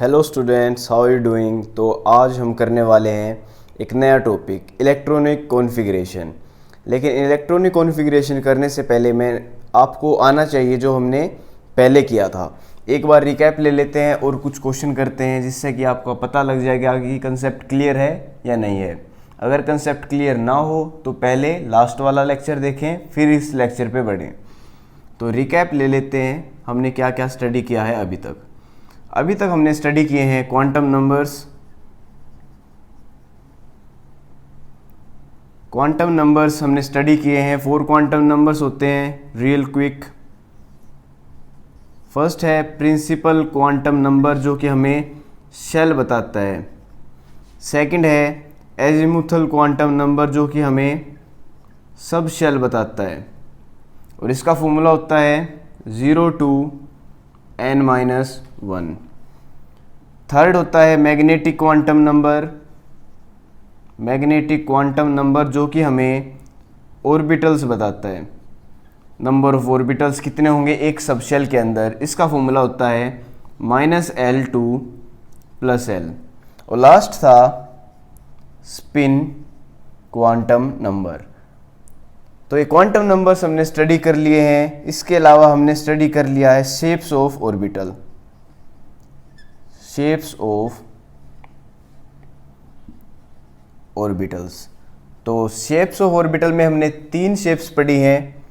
Hello students, how are you doing. तो आज हम करने वाले हैं एक नया टॉपिक इलेक्ट्रॉनिक कॉन्फ़िगरेशन। लेकिन इलेक्ट्रॉनिक कॉन्फ़िगरेशन करने से पहले मैं आपको आना चाहिए जो हमने पहले किया था। एक बार रिकैप ले लेते हैं और कुछ क्वेश्चन करते हैं जिससे कि आपको पता लग जाएगा कि कंसेप्ट क्लियर है या नहीं है। अगर कंसेप्ट क्लियर ना हो तो पहले लास्ट वाला लेक्चर देखें, फिर इस लेक्चर पे बढ़ें। तो रिकैप ले लेते हैं हमने क्या क्या स्टडी किया है अभी तक हमने स्टडी किए हैं क्वांटम नंबर्स हमने स्टडी किए हैं। 4 क्वांटम नंबर्स होते हैं रियल क्विक। फर्स्ट है प्रिंसिपल क्वांटम नंबर जो कि हमें शेल बताता है। सेकंड है एजीमुथल क्वांटम नंबर जो कि हमें सब शेल बताता है और इसका फॉर्मूला होता है 0 to n-1। थर्ड होता है मैग्नेटिक क्वांटम नंबर जो कि हमें ऑर्बिटल्स बताता है। नंबर ऑफ ऑर्बिटल्स कितने होंगे एक सबशेल के अंदर, इसका फॉर्मूला होता है -L2 + L। और लास्ट था स्पिन क्वांटम नंबर। तो ये क्वांटम नंबर्स हमने स्टडी कर लिए हैं। इसके अलावा हमने स्टडी कर लिया है शेप्स ऑफ ऑर्बिटल्स। तो शेप्स ऑफ ऑर्बिटल में हमने 3 शेप्स पढ़ी हैं।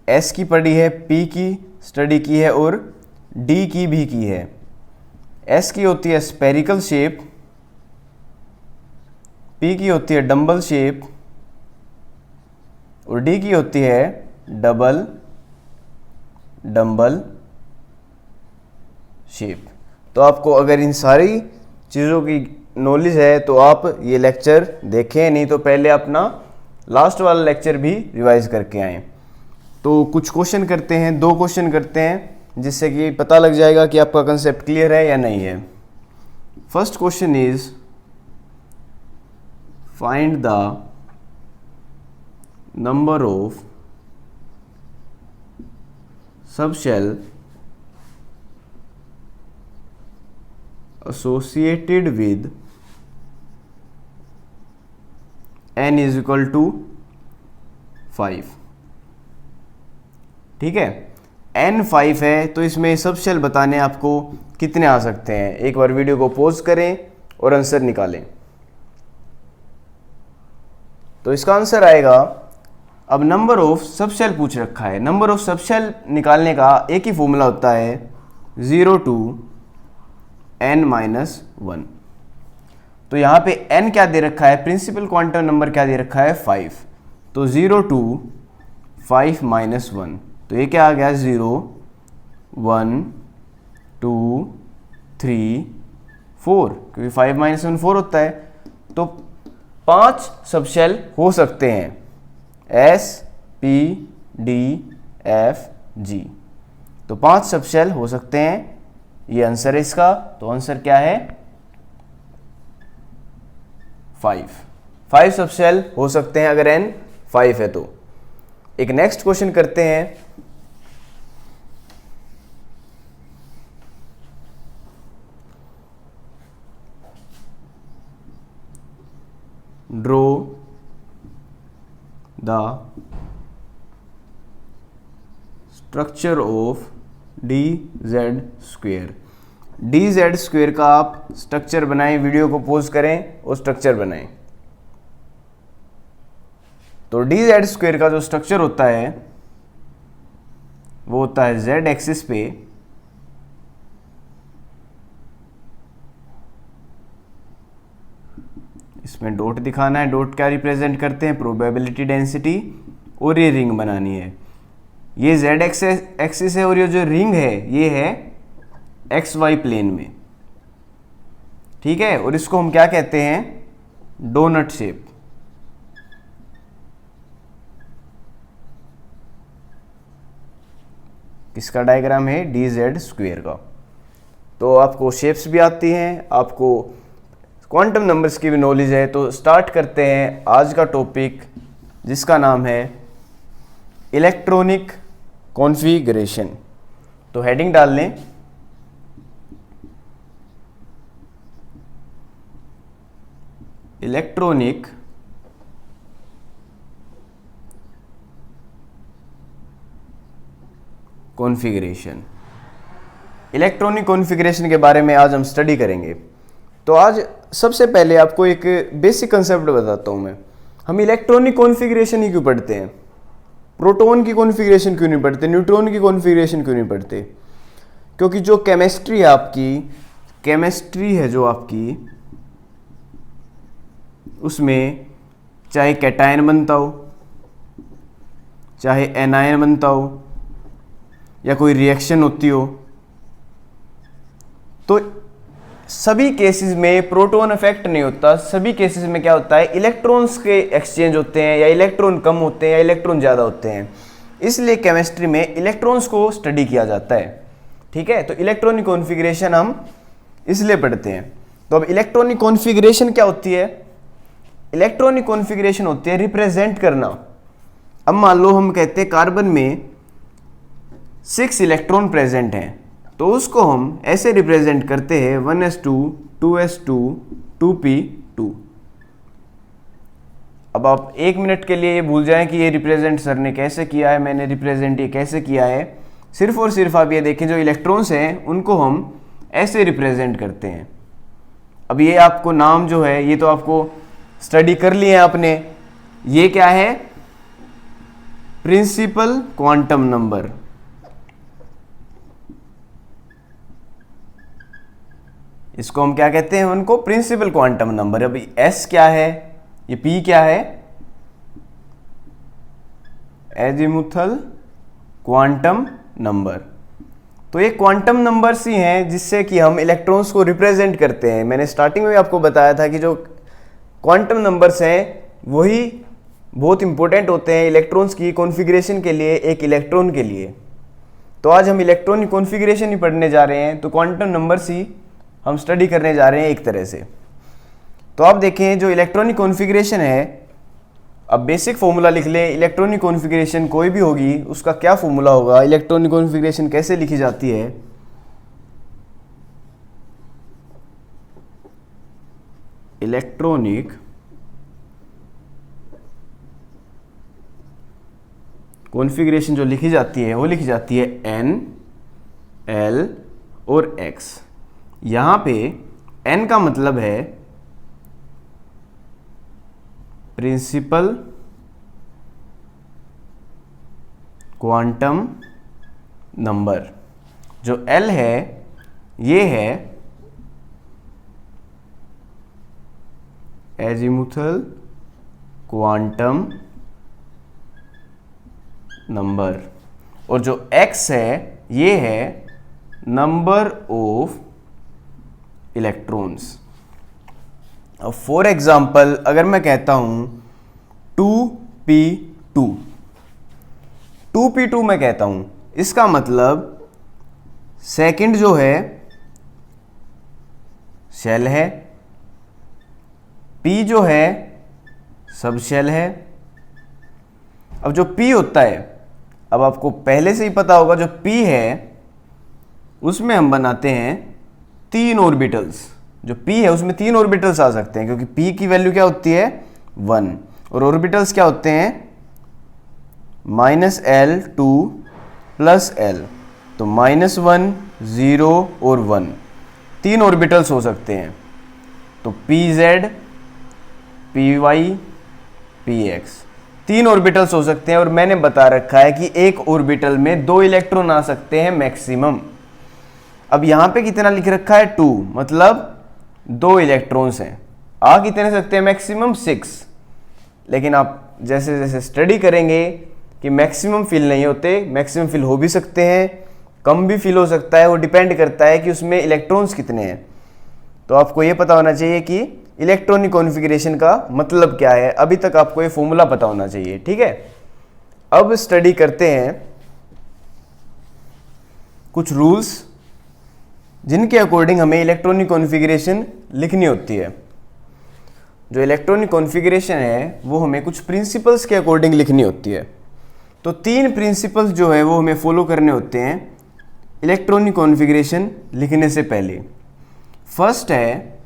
एस की पढ़ी है, पी की स्टडी की है और डी की भी की है। एस की होती है स्फेरिकल शेप, पी की होती है डम्बल शेप और डी की होती है डम्बल शेप। तो आपको अगर इन सारी चीज़ों की नॉलेज है तो आप ये लेक्चर देखें, नहीं तो पहले अपना लास्ट वाला लेक्चर भी रिवाइज करके आएँ। तो कुछ क्वेश्चन करते हैं, 2 क्वेश्चन करते हैं जिससे कि पता लग जाएगा कि आपका कंसेप्ट क्लियर है या नहीं है। First question is find the number of subshell associated with n = 5। ठीक है, n 5 है तो इसमें सबशेल बताने आपको कितने आ सकते हैं। एक बार वीडियो को पॉज करें और आंसर निकालें। तो इसका आंसर आएगा, अब नंबर ऑफ सबशेल पूछ रखा है। नंबर ऑफ सबशेल निकालने का एक ही फॉर्मूला होता है 0 to n-1। तो यहाँ पे n क्या दे रखा है, प्रिंसिपल क्वांटम नंबर क्या दे रखा है 5। तो 0 to 5 - 1, तो ये क्या आ गया 0 1 2 3 4, क्योंकि 5 - 1 4 होता है। तो 5 सबशेल हो सकते हैं S P D F G। तो 5 सबशेल हो सकते हैं, ये आंसर है इसका। तो आंसर क्या है 5 सबशेल हो सकते हैं अगर n 5 है तो। एक नेक्स्ट क्वेश्चन करते हैं। Draw the structure of dz²। dz² का आप स्ट्रक्चर बनाएं, वीडियो को पॉज करें और स्ट्रक्चर बनाएं। तो dz² का जो स्ट्रक्चर होता है वो होता है z एक्सिस पे इसमें डॉट दिखाना है। डॉट क्या रिप्रेजेंट करते हैं, प्रोबेबिलिटी डेंसिटी, और ये रिंग बनानी है। ये z एक्सिस है और ये जो रिंग है ये है xy प्लेन में। ठीक है, और इसको हम क्या कहते हैं, डोनट शेप। किसका डायग्राम है, dz² का। तो आपको शेप्स भी आती हैं, आपको क्वांटम नंबर्स की भी नॉलेज है। तो स्टार्ट करते हैं आज का टॉपिक जिसका नाम है इलेक्ट्रॉनिक कॉन्फ़िगरेशन। तो हेडिंग डाल लें इलेक्ट्रॉनिक कॉन्फ़िगरेशन। इलेक्ट्रॉनिक कॉन्फ़िगरेशन के बारे में आज हम स्टडी करेंगे। तो आज सबसे पहले आपको एक बेसिक कंसेप्ट बताता हूँ मैं। हम इलेक्ट्रॉनिक कॉन्फ़िगरेशन ही क्यों पढ़ते हैं? प्रोटॉन की कॉन्फ़िगरेशन क्यों नहीं पढ़ते? न्यूट्रॉन की कॉन्फ़िगरेशन क्यों नहीं पढ़ते? क्योंकि जो केमिस्ट्री है आपकी, केमिस्ट्री है जो आपकी, उसमें चाहे कैटायन बनता हो, चाहे एनायन बनता हो, या कोई रिएक्शन होती हो, तो सभी केसेस में प्रोटॉन इफेक्ट नहीं होता। सभी केसेस में क्या होता है? इलेक्ट्रॉन्स के एक्सचेंज होते हैं, या इलेक्ट्रॉन कम होते हैं, या इलेक्ट्रॉन ज़्यादा होते हैं। इसलिए केमिस्ट्री में इलेक्ट्रॉन्स को स्टडी किया जाता है। ठीक है, तो इलेक्ट्रॉनिक कॉन्फ़िगरेशन हम इसलिए पढ़ते हैं। तो अब इलेक्ट्रॉनिक कॉन्फ़िगरेशन क्या होती है? इलेक्ट्रॉनिक कॉन्फ़िगरेशन होती है रिप्रेजेंट करना। अब मान लो हम कहते हैं कार्बन में 6 इलेक्ट्रॉन प्रेजेंट हैं, तो उसको हम ऐसे रिप्रेजेंट करते हैं 1s2 2s2 2p2। अब आप 1 मिनट के लिए ये भूल जाएं कि ये रिप्रेजेंट सर ने कैसे किया है, मैंने रिप्रेजेंट ये कैसे किया है। सिर्फ और सिर्फ आप ये देखें, जो इलेक्ट्रॉन्स हैं उनको हम ऐसे रिप्रेजेंट करते हैं। अब ये आपको नाम जो है, ये तो आपको स्टडी कर लिए हैं आपने। ये क्या है? Principal quantum number. इसको हम क्या कहते हैं? उनको प्रिंसिपल क्वांटम नंबर। अभी एस क्या है, ये पी क्या है? Azimuthal quantum number. तो ये क्वांटम नंबर्स ही हैं जिससे कि हम इलेक्ट्रॉन्स को रिप्रेजेंट करते हैं। मैंने स्टार्टिंग में आपको बताया था कि जो क्वांटम नंबर्स हैं वही बहुत इंपॉर्टेंट होते हैं इलेक्ट्रॉन्स की कॉन्फ़िगरेशन के लिए, एक इलेक्ट्रॉन के लिए। तो आज हम इलेक्ट्रॉनिक कॉन्फ़िगरेशन ही पढ़ने जा रहे हैं, तो क्वांटम नंबर्स ही हम स्टडी करने जा रहे हैं एक तरह से। तो आप देखें, जो इलेक्ट्रॉनिक कॉन्फ़िगरेशन है, अब बेसिक फॉर्मूला लिख लें। इलेक्ट्रॉनिक कॉन्फ़िगरेशन कोई भी होगी उसका क्या फॉर्मूला होगा? इलेक्ट्रॉनिक कॉन्फ़िगरेशन कैसे लिखी जाती है? इलेक्ट्रॉनिक कॉन्फ़िगरेशन जो लिखी जाती है वो लिखी जाती है N, L और X। यहाँ पे N का मतलब है प्रिंसिपल क्वांटम नंबर। जो L है ये है एजीमुथल क्वांटम नंबर, और जो X है ये है नंबर ऑफ इलेक्ट्रॉन्स। अब फॉर एग्जाम्पल अगर मैं कहता हूं 2p2, 2p2 मैं कहता हूं, इसका मतलब सेकंड जो है शेल है, p जो है सब शेल है। अब जो p होता है, अब आपको पहले से ही पता होगा, जो p है उसमें हम बनाते हैं 3 ऑर्बिटल्स। जो p है उसमें 3 ऑर्बिटल्स आ सकते हैं, क्योंकि p की वैल्यू क्या होती है? 1, और ऑर्बिटल्स क्या होते हैं? -L2 + L। तो -1 0 और 1 3 ऑर्बिटल्स हो सकते हैं। तो pz py px 3 ऑर्बिटल्स हो सकते हैं। और मैंने बता रखा है कि एक ऑर्बिटल में 2 इलेक्ट्रॉन आ सकते हैं मैक्सिमम। अब यहाँ पे कितना लिख रखा है? 2, मतलब 2 इलेक्ट्रॉन्स हैं। आ कितने सकते हैं? मैक्सिमम 6। लेकिन आप जैसे जैसे स्टडी करेंगे कि मैक्सिमम फिल नहीं होते, मैक्सिमम फिल हो भी सकते हैं, कम भी फिल हो सकता है। वो डिपेंड करता है कि उसमें इलेक्ट्रॉन्स कितने हैं। तो आपको ये पता होना चाहिए कि इलेक्ट्रॉनिक कॉन्फ़िगरेशन का मतलब क्या है। अभी तक आपको ये फॉर्मूला पता होना चाहिए, ठीक है। अब स्टडी करते हैं कुछ रूल्स जिनके अकॉर्डिंग हमें इलेक्ट्रॉनिक कॉन्फ़िगरेशन लिखनी होती है। जो इलेक्ट्रॉनिक कॉन्फ़िगरेशन है वो हमें कुछ प्रिंसिपल्स के अकॉर्डिंग लिखनी होती है। तो 3 प्रिंसिपल्स जो है वो हमें फॉलो करने होते हैं इलेक्ट्रॉनिक कॉन्फ़िगरेशन लिखने से पहले। फर्स्ट है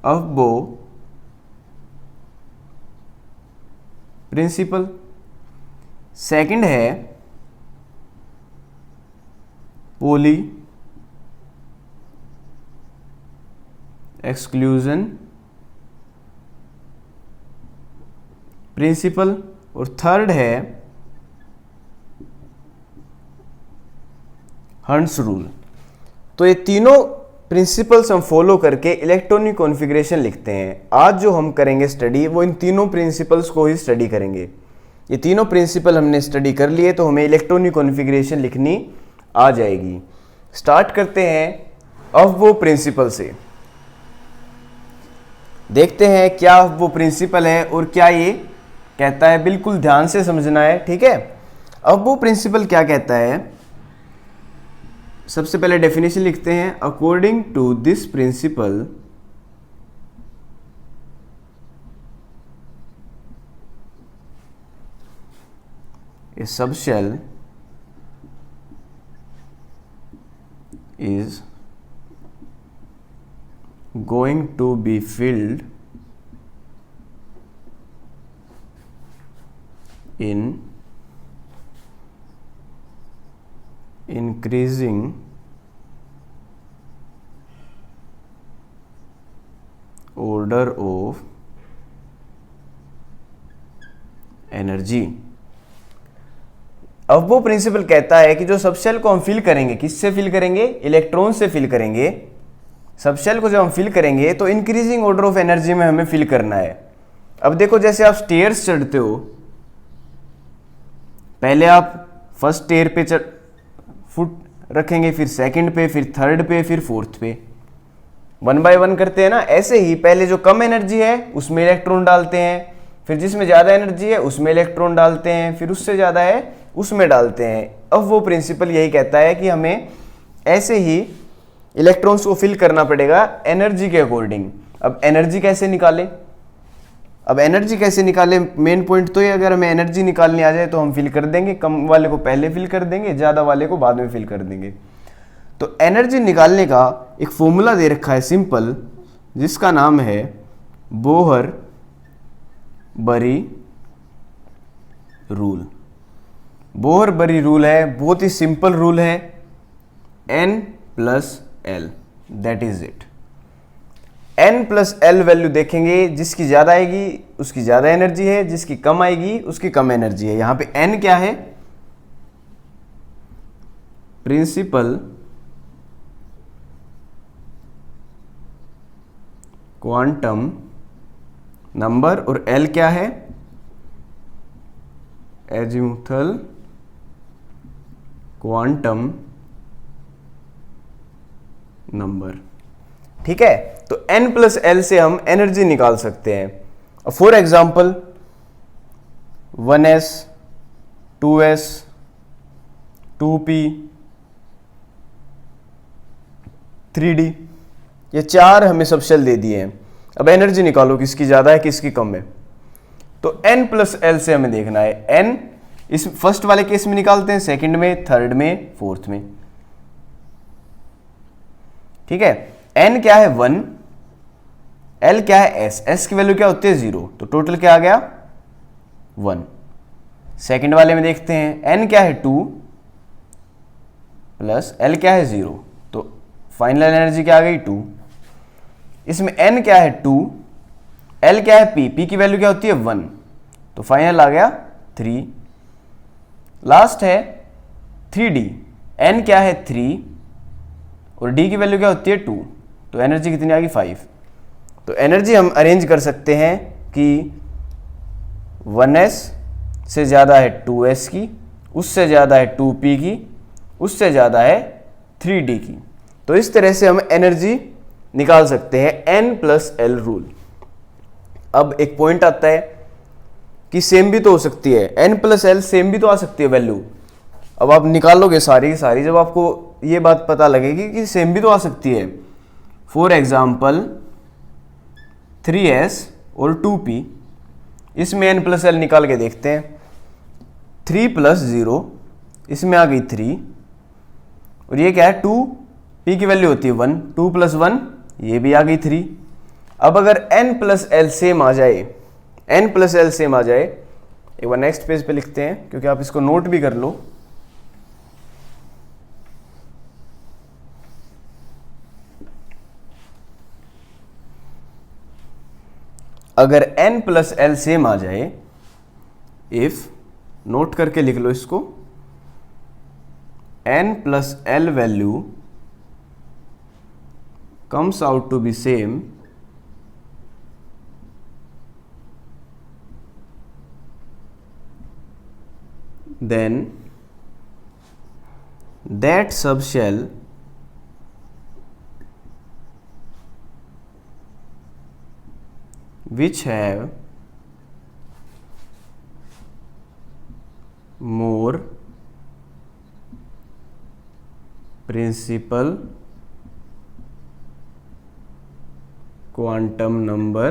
अफबो प्रिंसिपल। सेकंड है पोली एक्सक्लूजन प्रिंसिपल। और थर्ड है हंट्स रूल। तो ये तीनों प्रिंसिपल्स हम फॉलो करके इलेक्ट्रॉनिक कॉन्फ़िगरेशन लिखते हैं। आज जो हम करेंगे स्टडी वो इन तीनों प्रिंसिपल्स को ही स्टडी करेंगे। ये तीनों प्रिंसिपल हमने स्टडी कर लिए तो हमें इलेक्ट्रॉनिक कॉन्फ़िगरेशन लिखनी आ जाएगी। स्टार्ट करते हैं अफबो प्रिंसिपल से। देखते हैं क्या वो प्रिंसिपल है और क्या ये कहता है। बिल्कुल ध्यान से समझना है, ठीक है। अफबो प्रिंसिपल क्या कहता है, सबसे पहले डेफिनेशन लिखते हैं। According to this principle a subshell is going to be filled in increasing order of energy। Aufbau principle कहता है कि जो सबशेल को हम फिल करेंगे, किससे फिल करेंगे, इलेक्ट्रॉन से फिल करेंगे। सबशेल को जब हम फिल करेंगे तो इंक्रीजिंग ऑर्डर ऑफ एनर्जी में हमें फिल करना है। अब देखो जैसे आप स्टेयर्स चढ़ते हो, पहले आप फर्स्ट स्टेयर पे फुट रखेंगे, फिर सेकंड पे, फिर थर्ड पे, फिर फोर्थ पे, 1 बाय 1 करते हैं ना। ऐसे ही पहले जो कम एनर्जी है उसमें इलेक्ट्रॉन डालते हैं, फिर जिसमें ज़्यादा एनर्जी है उसमें इलेक्ट्रॉन डालते हैं, फिर उससे ज़्यादा है उसमें डालते हैं। अब वो प्रिंसिपल यही कहता है कि हमें ऐसे ही इलेक्ट्रॉन्स को फिल करना पड़ेगा एनर्जी के अकॉर्डिंग। अब एनर्जी कैसे निकालें, मेन पॉइंट तो ये, अगर हमें एनर्जी निकालनी आ जाए तो हम फिल कर देंगे, कम वाले को पहले फिल कर देंगे, ज़्यादा वाले को बाद में फिल कर देंगे। तो एनर्जी निकालने का एक फॉर्मूला दे रखा है सिंपल, जिसका नाम है बोहर बरी रूल। बोहर बरी रूल है, बहुत ही सिंपल रूल है, N+L, that is it. N+L value देखेंगे, जिसकी ज़्यादा आएगी उसकी ज़्यादा एनर्जी है, जिसकी कम आएगी उसकी कम एनर्जी है। यहाँ पे N क्या है, प्रिंसिपल क्वांटम नंबर, और L क्या है, एजीमुथल क्वांटम नंबर। ठीक है, तो N+L से हम एनर्जी निकाल सकते हैं। For example 1s, 2s, 2p, 3d, ये 4 हमें सबशेल दे दिए हैं। अब एनर्जी निकालो किसकी ज़्यादा है किसकी कम है। तो N+L से हमें देखना है। N इस फर्स्ट वाले केस में निकालते हैं, सेकंड में, थर्ड में, फोर्थ में। ठीक है, N क्या है 1, L क्या है S, S की वैल्यू क्या होती है 0, तो टोटल क्या आ गया 1। सेकंड वाले में देखते हैं, N क्या है 2 प्लस L क्या है 0, तो फाइनल एनर्जी क्या आ गई 2। इसमें N क्या है 2, L क्या है P की वैल्यू क्या होती है 1, तो फाइनल आ गया 3। लास्ट है 3D, N क्या है 3 और D की वैल्यू क्या होती है 2, तो एनर्जी कितनी आ गई 5। तो एनर्जी हम अरेंज कर सकते हैं कि 1s से ज़्यादा है 2s की, उससे ज़्यादा है 2p की, उससे ज़्यादा है 3d की। तो इस तरह से हम एनर्जी निकाल सकते हैं N+L रूल। अब एक पॉइंट आता है कि सेम भी तो हो सकती है, N+L सेम भी तो आ सकती है वैल्यू। अब आप निकालोगे सारी की सारी, जब आपको ये बात पता लगेगी कि सेम भी तो आ सकती है। फॉर एग्जाम्पल 3s और 2p, इसमें N+L निकाल के देखते हैं। 3 + 0, इसमें आ गई 3, और ये क्या है 2, p की वैल्यू होती है 1, 2 + 1 ये भी आ गई 3। अब अगर n प्लस एल सेम आ जाए, n प्लस एल सेम आ जाए, एक बार नेक्स्ट पेज पे लिखते हैं क्योंकि आप इसको नोट भी कर लो। अगर n प्लस एल सेम आ जाए, इफ, नोट करके लिख लो इसको, n plus L value comes out to be same, then that subshell which have more principal quantum number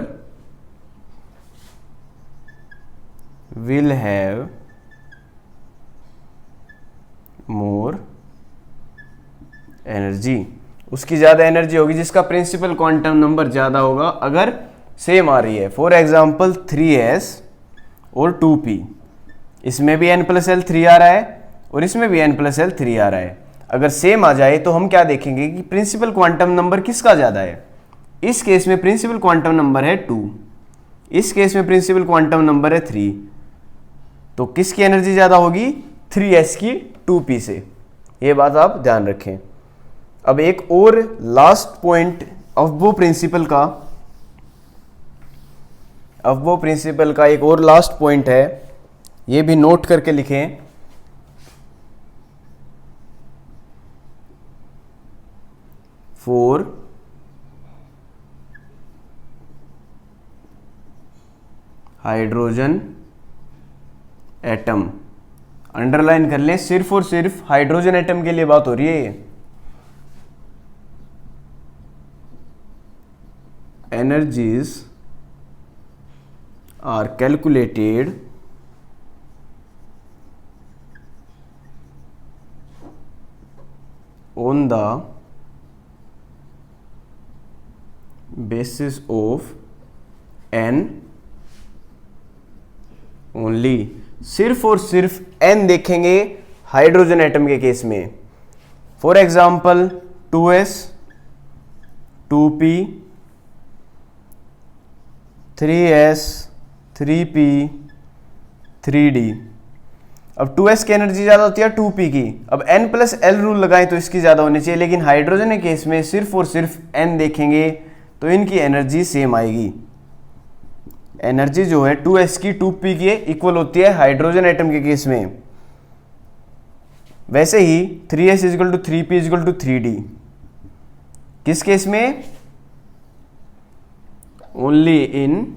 will have more energy, उसकी ज़्यादा एनर्जी होगी जिसका प्रिंसिपल क्वांटम नंबर ज़्यादा होगा अगर सेम आ रही है। फॉर एग्जाम्पल 3s और 2p, इसमें भी n प्लस एल 3 आ रहा है और इसमें भी n प्लस एल 3 आ रहा है। अगर सेम आ जाए तो हम क्या देखेंगे कि प्रिंसिपल क्वांटम नंबर किसका ज़्यादा है। इस केस में प्रिंसिपल क्वांटम नंबर है 2, इस केस में प्रिंसिपल क्वांटम नंबर है 3, तो किसकी एनर्जी ज़्यादा होगी, 3s की 2p से। ये बात आप ध्यान रखें। अब एक और लास्ट पॉइंट अफबो प्रिंसिपल का एक और लास्ट पॉइंट है, ये भी नोट करके लिखें। फॉर हाइड्रोजन एटम, अंडरलाइन कर लें, सिर्फ और सिर्फ हाइड्रोजन एटम के लिए बात हो रही है ये। energies are calculated on the basis of n only, सिर्फ और सिर्फ n देखेंगे हाइड्रोजन एटम के केस में। For example 2s 2p 3s 3p 3d। अब 2s की एनर्जी ज़्यादा होती है 2p की, अब n प्लस एल रूल लगाएं तो इसकी ज़्यादा होनी चाहिए, लेकिन हाइड्रोजन के केस में सिर्फ और सिर्फ n देखेंगे तो इनकी एनर्जी सेम आएगी। एनर्जी जो है 2s की 2p की इक्वल होती है हाइड्रोजन एटम के केस में। वैसे ही 3s equal to 3p equal to 3d किस केस में, ओनली इन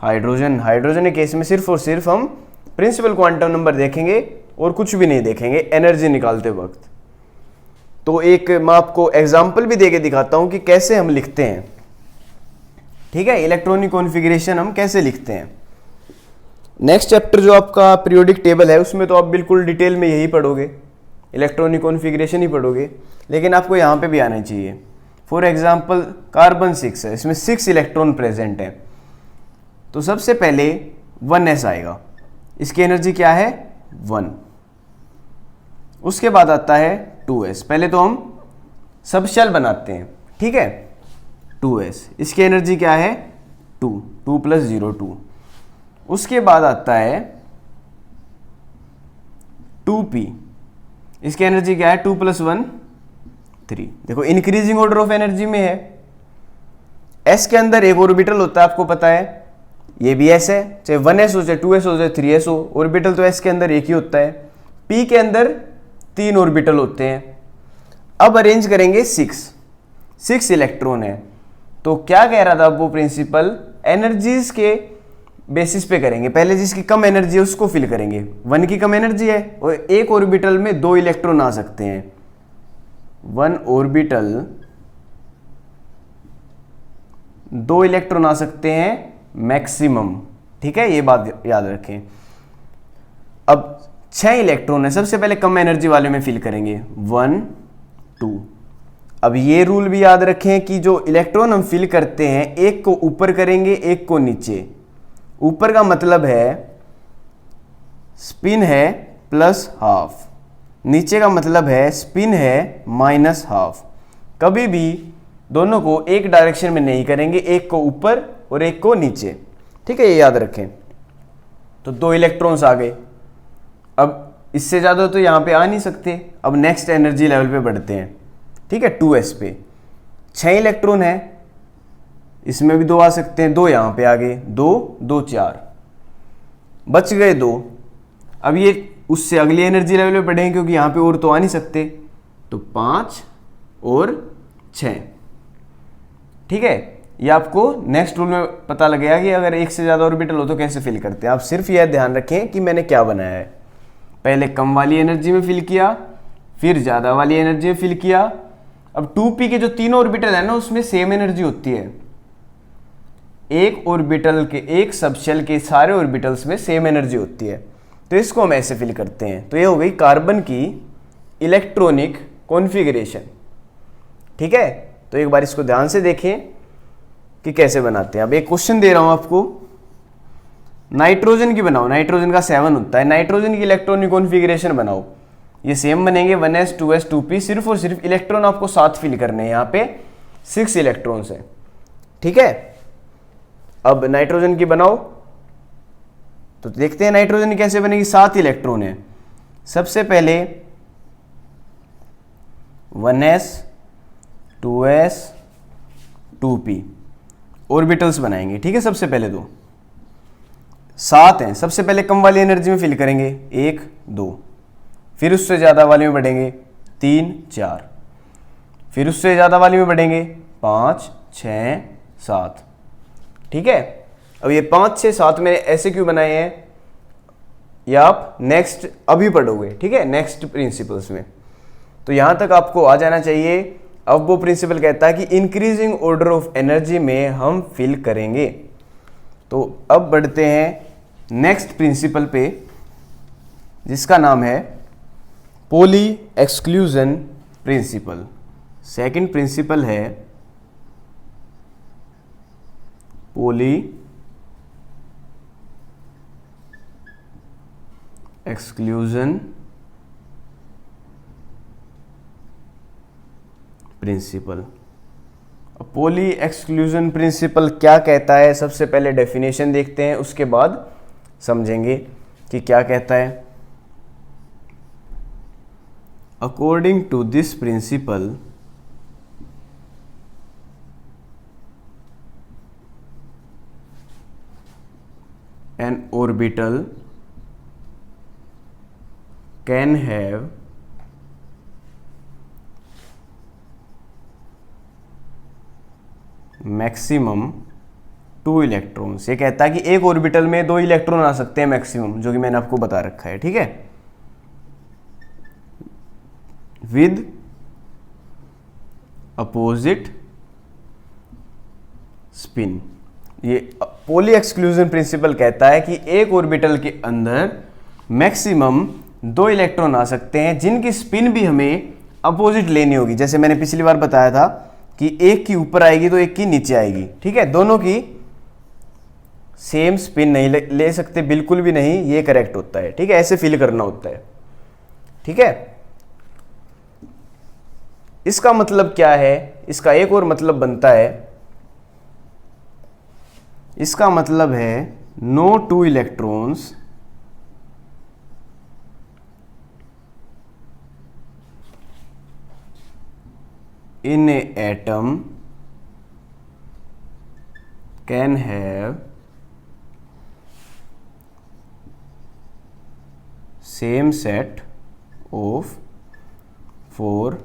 हाइड्रोजन के केस में सिर्फ और सिर्फ हम प्रिंसिपल क्वांटम नंबर देखेंगे और कुछ भी नहीं देखेंगे एनर्जी निकालते वक्त। तो एक मैं आपको एग्जांपल भी देके दिखाता हूं कि कैसे हम लिखते हैं। ठीक है, इलेक्ट्रॉनिक कॉन्फ़िगरेशन हम कैसे लिखते हैं। नेक्स्ट चैप्टर जो आपका पीरियोडिक टेबल है उसमें तो आप बिल्कुल डिटेल में यही पढ़ोगे, इलेक्ट्रॉनिक कॉन्फ़िगरेशन ही पढ़ोगे, लेकिन आपको यहाँ पे भी आना चाहिए। फॉर एग्जांपल कार्बन 6 है, इसमें 6 इलेक्ट्रॉन प्रेजेंट है, तो सबसे पहले 1s आएगा, इसकी एनर्जी क्या है 1। उसके बाद आता है 2s, पहले तो हम सब शेल बनाते हैं, ठीक है, 2s, इसकी एनर्जी क्या है 2, 2 + 0 2। उसके बाद आता है 2p, इसकी एनर्जी क्या है 2 + 1 3। देखो इंक्रीजिंग ऑर्डर ऑफ एनर्जी में है। s के अंदर एक ऑर्बिटल होता है, आपको पता है, ये भी s है, चाहे 1s हो चाहे 2s हो चाहे 3s हो, ऑर्बिटल तो s के अंदर एक ही होता है। p के अंदर 3 ऑर्बिटल होते हैं। अब अरेंज करेंगे 6 इलेक्ट्रॉन है, तो क्या कह रहा था वो प्रिंसिपल, एनर्जीज के बेसिस पे करेंगे, पहले जिसकी कम एनर्जी है उसको फिल करेंगे। 1 की कम एनर्जी है और एक ऑर्बिटल में 2 इलेक्ट्रॉन आ सकते हैं, 1 ऑर्बिटल 2 इलेक्ट्रॉन आ सकते हैं मैक्सिमम। ठीक है, ये बात याद रखें। अब 6 इलेक्ट्रॉन है, सबसे पहले कम एनर्जी वाले में फिल करेंगे 1 2। अब ये रूल भी याद रखें कि जो इलेक्ट्रॉन हम फिल करते हैं एक को ऊपर करेंगे एक को नीचे। ऊपर का मतलब है स्पिन है प्लस हाफ, नीचे का मतलब है स्पिन है माइनस हाफ। कभी भी दोनों को एक डायरेक्शन में नहीं करेंगे, एक को ऊपर और एक को नीचे, ठीक है, ये याद रखें। तो 2 इलेक्ट्रॉन्स आ गए। अब इससे ज़्यादा तो यहाँ पे आ नहीं सकते। अब नेक्स्ट एनर्जी लेवल पे बढ़ते हैं, ठीक है, 2s पे 6 इलेक्ट्रॉन है, इसमें भी 2 आ सकते हैं, 2 यहाँ पे आ गए, 2 2 4, बच गए 2। अब ये उससे अगली एनर्जी लेवल पे बढ़ेंगे क्योंकि यहाँ पे और तो आ नहीं सकते, तो 5 और 6, ठीक है। ये आपको नेक्स्ट रूल में पता लगेगा कि अगर एक से ज़्यादा ऑर्बिटल हो तो कैसे फिल करते हैं। आप सिर्फ यह ध्यान रखें कि मैंने क्या बनाया है, पहले कम वाली एनर्जी में फिल किया, फिर ज़्यादा वाली एनर्जी में फिल किया। अब 2p के जो तीनों ऑर्बिटल है ना उसमें सेम एनर्जी होती है, एक ऑर्बिटल के, एक सबशेल के सारे ऑर्बिटल्स में सेम एनर्जी होती है। तो इसको हम ऐसे फिल करते हैं। तो ये हो गई कार्बन की इलेक्ट्रॉनिक कॉन्फ़िगरेशन, ठीक है। तो एक बार इसको ध्यान से देखें कि कैसे बनाते हैं। अब एक क्वेश्चन दे रहा हूं आपको, नाइट्रोजन की बनाओ, नाइट्रोजन का 7 होता है, नाइट्रोजन की इलेक्ट्रॉनिक कॉन्फ़िगरेशन बनाओ। ये सेम बनेंगे 1s 2s 2p, सिर्फ और सिर्फ इलेक्ट्रॉन आपको 7 फिल करने हैं, यहाँ पे 6 इलेक्ट्रॉन्स हैं, ठीक है। अब नाइट्रोजन की बनाओ, तो देखते हैं नाइट्रोजन की कैसे बनेगी। 7 इलेक्ट्रॉन है, सबसे पहले 1s 2s 2p ऑर्बिटल्स बनाएंगे, ठीक है। सबसे पहले 2 7 हैं, सबसे पहले कम वाली एनर्जी में फिल करेंगे 1 2, फिर उससे ज़्यादा वाली में बढ़ेंगे 3 4, फिर उससे ज़्यादा वाली में बढ़ेंगे 5 6 7, ठीक है। अब ये 5 6 7 मैंने ऐसे क्यों बनाए हैं, ये आप नेक्स्ट अभी पढ़ोगे, ठीक है, नेक्स्ट प्रिंसिपल्स में। तो यहाँ तक आपको आ जाना चाहिए। अब वो प्रिंसिपल कहता है कि इंक्रीजिंग ऑर्डर ऑफ एनर्जी में हम फिल करेंगे। तो अब बढ़ते हैं नेक्स्ट प्रिंसिपल पे, जिसका नाम है Pauli exclusion principle. Second principle है Pauli exclusion principle. Pauli exclusion principle क्या कहता है, सबसे पहले डेफिनेशन देखते हैं, उसके बाद समझेंगे कि क्या कहता है। According to this principle, an orbital can have maximum 2 electrons. ये कहता है कि एक ऑर्बिटल में 2 इलेक्ट्रॉन आ सकते हैं मैक्सिमम, जो कि मैंने आपको बता रखा है, ठीक है, विद अपोजिट स्पिन। ये पॉली एक्सक्लूजन प्रिंसिपल कहता है कि एक ऑर्बिटल के अंदर मैक्सिमम 2 इलेक्ट्रॉन आ सकते हैं जिनकी स्पिन भी हमें अपोजिट लेनी होगी। जैसे मैंने पिछली बार बताया था कि एक की ऊपर आएगी तो एक की नीचे आएगी, ठीक है, दोनों की सेम स्पिन नहीं ले सकते, बिल्कुल भी नहीं, ये करेक्ट होता है, ठीक है, ऐसे फिल करना होता है, ठीक है। इसका मतलब क्या है, इसका एक और मतलब बनता है, इसका मतलब है no 2 electrons in a atom can have same set of 4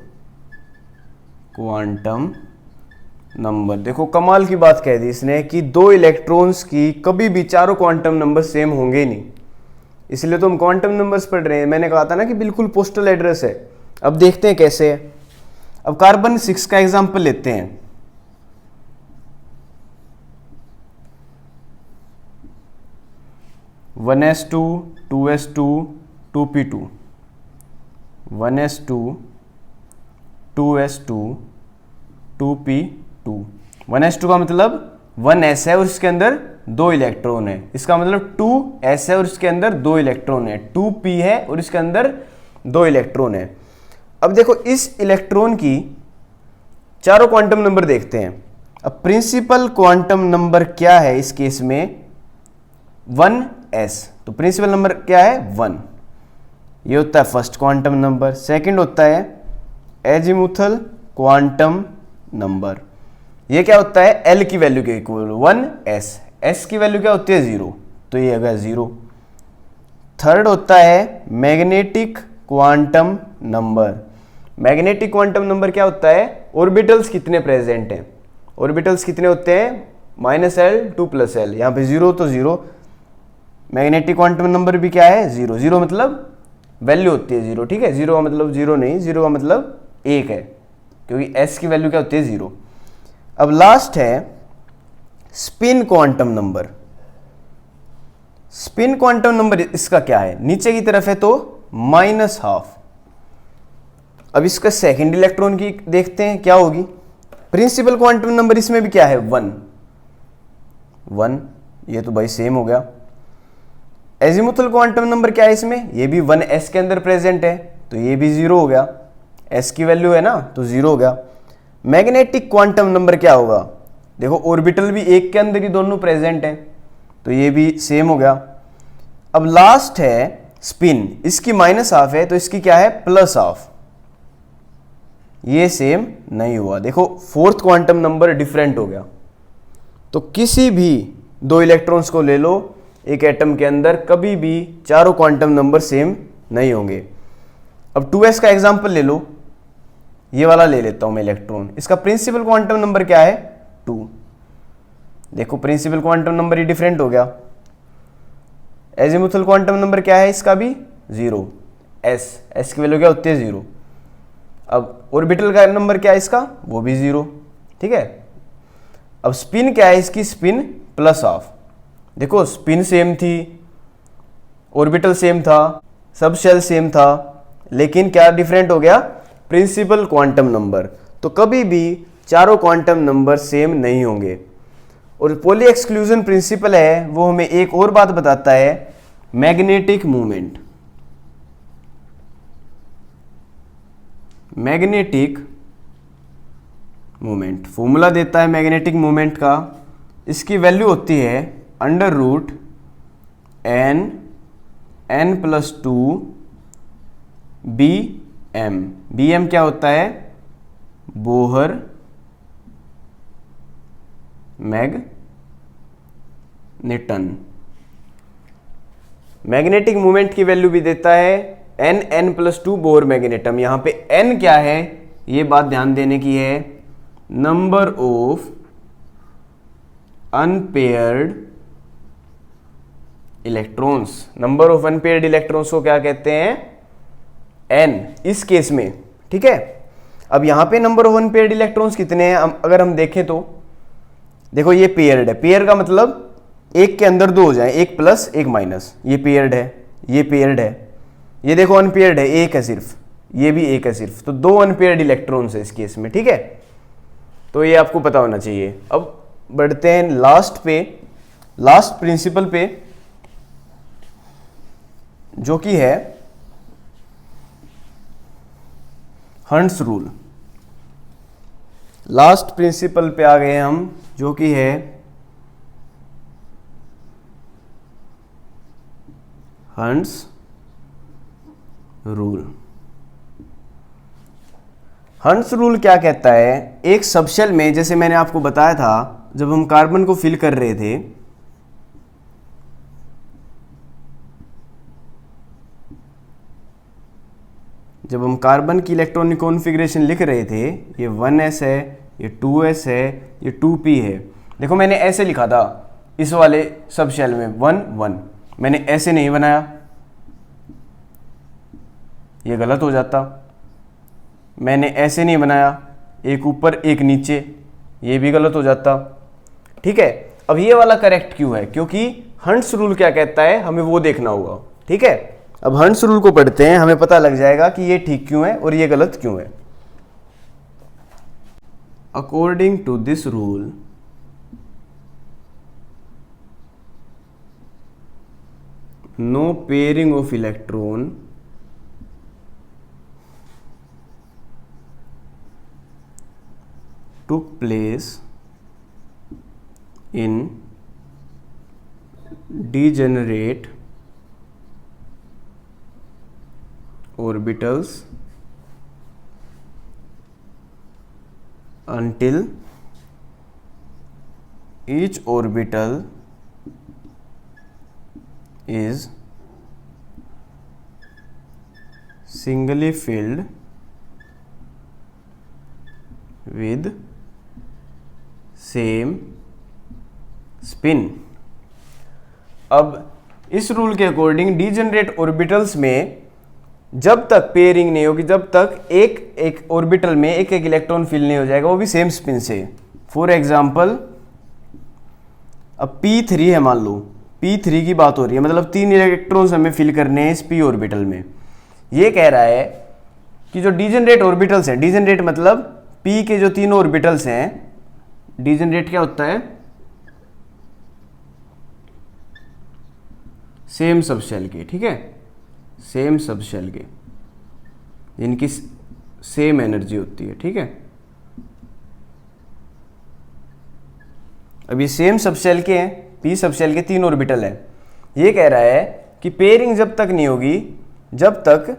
quantum number. देखो कमाल की बात कह दी इसने कि 2 इलेक्ट्रॉन्स की कभी भी चारों क्वांटम नंबर सेम होंगे नहीं, इसलिए तो हम क्वांटम नंबर्स पढ़ रहे हैं। मैंने कहा था ना कि बिल्कुल पोस्टल एड्रेस है। अब देखते हैं कैसे है। अब कार्बन 6 का एग्जांपल लेते हैं। (1s2 2s2 2p2, 1s2, 2s2, 2p2। 1s2 का मतलब 1s है और इसके अंदर 2 इलेक्ट्रॉन है, इसका मतलब 2s है और इसके अंदर 2 इलेक्ट्रॉन है, 2p है और इसके अंदर 2 इलेक्ट्रॉन है। अब देखो इस इलेक्ट्रॉन की चारों क्वांटम नंबर देखते हैं। अब प्रिंसिपल क्वांटम नंबर क्या है इस केस में? 1s, तो प्रिंसिपल नंबर क्या है? 1। ये होता है फर्स्ट क्वांटम नंबर। सेकंड होता है एजीमुथल क्वांटम नंबर, ये क्या होता है? L की वैल्यू के इक्वल 1s, s की वैल्यू क्या होती है? 0, तो ये अगर 0। थर्ड होता है magnetic quantum number. Magnetic quantum number क्या होता है? ऑर्बिटल्स कितने प्रेजेंट हैं। ऑर्बिटल्स कितने होते हैं? -l 2+l, यहाँ पे 0 तो 0। मैग्नेटिक क्वांटम नंबर भी क्या है? 0। 0 मतलब वैल्यू होती है 0, ठीक है। 0 का मतलब 0 नहीं, 0 का मतलब 1 है, क्योंकि s की वैल्यू क्या होती है? 0। अब लास्ट है spin quantum number. Spin quantum number इसका क्या है? नीचे की तरफ है तो -12। अब इसका सेकंड इलेक्ट्रॉन की देखते हैं क्या होगी। प्रिंसिपल क्वांटम नंबर इसमें भी क्या है? 1। ये तो भाई सेम हो गया। एजीमुथल क्वांटम नंबर क्या है इसमें? ये भी 1s के अंदर प्रेजेंट है, तो ये भी 0 हो गया, s की वैल्यू है ना, तो 0 हो गया। मैग्नेटिक क्वांटम नंबर क्या होगा? देखो ऑर्बिटल भी एक के अंदर ही दोनों प्रेजेंट हैं, तो ये भी सेम हो गया। अब लास्ट है स्पिन, इसकी -12 है तो इसकी क्या है? +12, ये सेम नहीं हुआ। देखो फोर्थ क्वांटम नंबर डिफरेंट हो गया। तो किसी भी 2 इलेक्ट्रॉन्स को ले लो एक एटम के अंदर, कभी भी चारों क्वांटम नंबर सेम नहीं होंगे। अब 2s का एग्जांपल ले लो, ये वाला ले लेता हूं मैं इलेक्ट्रॉन। इसका प्रिंसिपल क्वांटम नंबर क्या है? 2। देखो प्रिंसिपल क्वांटम नंबर ही डिफरेंट हो गया। एजीमुथल क्वांटम नंबर क्या है इसका भी? 0, s की वैल्यू क्या होती है? 0। अब ऑर्बिटल का नंबर क्या है इसका? वो भी 0, ठीक है। अब स्पिन क्या है इसकी? स्पिन +12। देखो स्पिन सेम थी, ऑर्बिटल सेम था, सब शेल सेम था, लेकिन क्या डिफरेंट हो गया? Principal quantum number. तो कभी भी चारों क्वांटम नंबर सेम नहीं होंगे। और पॉली एक्सक्लूजन प्रिंसिपल है वो हमें एक और बात बताता है, magnetic movement. Magnetic movement formula देता है मैग्नेटिक मूवमेंट का, इसकी वैल्यू होती है √n n+2 bm। bm क्या होता है? Bohr magneton. मैग्नेटिक मूवमेंट की वैल्यू भी देता है n+2 बोहर मैग्नेटम। यहां पे n क्या है ये बात ध्यान देने की है, number of unpaired electrons. Number of unpaired electrons को क्या कहते हैं? n इस केस में, ठीक है। अब यहां पे नंबर ऑफ अनपेयर्ड इलेक्ट्रॉन्स कितने हैं अगर हम देखें तो देखो ये पेयर्ड है। पेयर का मतलब एक के अंदर 2 हो जाए, एक प्लस एक माइनस। ये पेयर्ड है, ये पेयर्ड है, ये देखो अनपेयर्ड है, एक है सिर्फ, ये भी एक है सिर्फ, तो 2 अनपेयर्ड इलेक्ट्रॉन्स है इस केस में, ठीक है। तो ये आपको पता होना चाहिए। अब बढ़ते हैं लास्ट पे, लास्ट प्रिंसिपल पे, जो कि है हंट्स रूल। लास्ट प्रिंसिपल पे आ गए हम, जो कि है हंट्स रूल। हंट्स रूल क्या कहता है? एक सबशेल में, जैसे मैंने आपको बताया था जब हम कार्बन को फिल कर रहे थे, जब हम कार्बन की इलेक्ट्रॉनिक कॉन्फ़िगरेशन लिख रहे थे, ये 1s है, ये 2s है, ये 2p है। देखो मैंने ऐसे लिखा था इस वाले सब शेल में 1 1, मैंने ऐसे नहीं बनाया, ये गलत हो जाता। मैंने ऐसे नहीं बनाया, एक ऊपर एक नीचे, ये भी गलत हो जाता, ठीक है। अब ये वाला करेक्ट क्यों है? क्योंकि हंट्स रूल क्या कहता है हमें वो देखना होगा, ठीक है। अब हंट्स रूल को पढ़ते हैं, हमें पता लग जाएगा कि ये ठीक क्यों है और ये गलत क्यों है। According to this rule, no pairing of electron took place in degenerate orbitals until each orbital is singly filled with same spin. अब इस रूल के अकॉर्डिंग डीजेनरेट ऑर्बिटल्स में जब तक पेयरिंग नहीं होगी, जब तक एक एक ऑर्बिटल में एक एक इलेक्ट्रॉन फिल नहीं हो जाएगा, वो भी सेम स्पिन से। फॉर एग्जांपल, अब P3 है, मान लो P3 की बात हो रही है, मतलब 3 इलेक्ट्रॉन्स हमें फिल करने हैं इस P ऑर्बिटल में। ये कह रहा है कि जो डीजेनरेट ऑर्बिटल्स हैं, डीजेनरेट मतलब P के जो 3 ऑर्बिटल्स हैं, डीजेनरेट क्या होता है? सेम सबशेल के, ठीक है, सेम सबशेल के, जिनकी सेम एनर्जी होती है, ठीक है। अब ये सेम सबशेल के हैं, पी सबशेल के 3 ऑर्बिटल है। ये कह रहा है कि पेयरिंग जब तक नहीं होगी, जब तक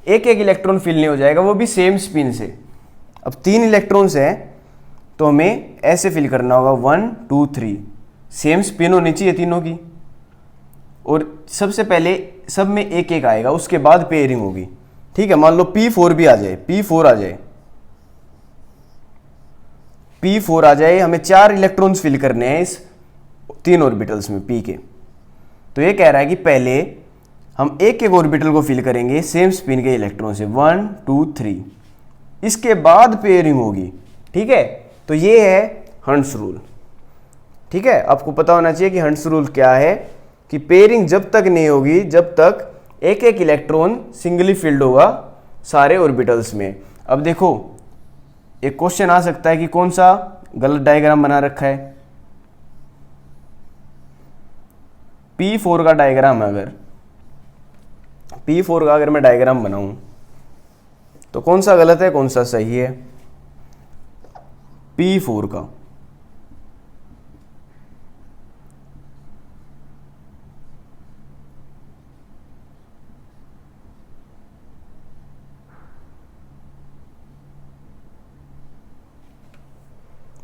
एक एक इलेक्ट्रॉन फिल नहीं हो जाएगा, वो भी सेम स्पिन से। अब 3 इलेक्ट्रॉन्स हैं तो हमें ऐसे फिल करना होगा 1 2 3, सेम स्पिन होनी चाहिए तीनों की, और सबसे पहले सब में एक एक आएगा, उसके बाद पेयरिंग होगी, ठीक है। मान लो P4 भी आ जाए, P4 आ जाए, P4 आ जाए, हमें 4 इलेक्ट्रॉन्स फिल करने हैं इस 3 ऑर्बिटल्स में P के। तो ये कह रहा है कि पहले हम एक एक ऑर्बिटल को फिल करेंगे सेम स्पिन के इलेक्ट्रॉन से, 1 2 3, इसके बाद पेयरिंग होगी, ठीक है। तो ये है हंट्स रूल, ठीक है। आपको पता होना चाहिए कि हंट्स रूल क्या है, कि पेयरिंग जब तक नहीं होगी, जब तक एक एक इलेक्ट्रॉन सिंगली फिल्ड होगा सारे ऑर्बिटल्स में। अब देखो, एक क्वेश्चन आ सकता है कि कौन सा गलत डायग्राम बना रखा है। P4 का डायग्राम है, अगर P4 का अगर मैं डायग्राम बनाऊं तो कौन सा गलत है, कौन सा सही है? P4 का।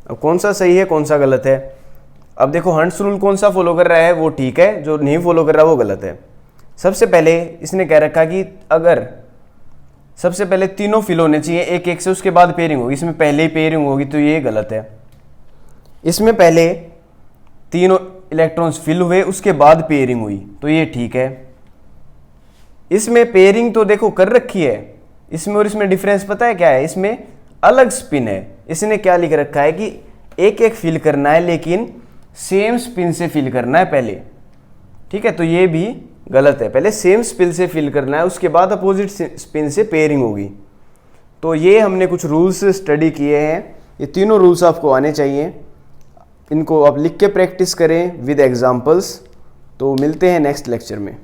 अब कौन सा सही है, कौन सा गलत है? अब देखो, हंट्स रूल कौन सा फॉलो कर रहा है वो ठीक है, जो नहीं फॉलो कर रहा है वो गलत है। सबसे पहले इसने कह रखा कि अगर सबसे पहले तीनों फिल होने चाहिए एक एक से, उसके बाद पेयरिंग होगी, इसमें पहले ही पेयरिंग होगी, तो ये गलत है। इसमें पहले तीनों इलेक्ट्रॉन्स फिल हुए, उसके बाद पेयरिंग हुई, तो ये ठीक है। इसमें पेयरिंग तो देखो कर रखी है, इसमें और इसमें डिफरेंस पता है क्या है? इसमें अलग स्पिन है। इसने क्या लिख रखा है कि एक एक फिल करना है, लेकिन सेम स्पिन से फिल करना है पहले, ठीक है। तो ये भी गलत है, पहले सेम स्पिन से फिल करना है, उसके बाद अपोजिट स्पिन से पेयरिंग होगी। तो ये हमने कुछ रूल्स स्टडी किए हैं, ये तीनों रूल्स आपको आने चाहिए, इनको आप लिख के प्रैक्टिस करें विद एग्जांपल्स। तो मिलते हैं नेक्स्ट लेक्चर में।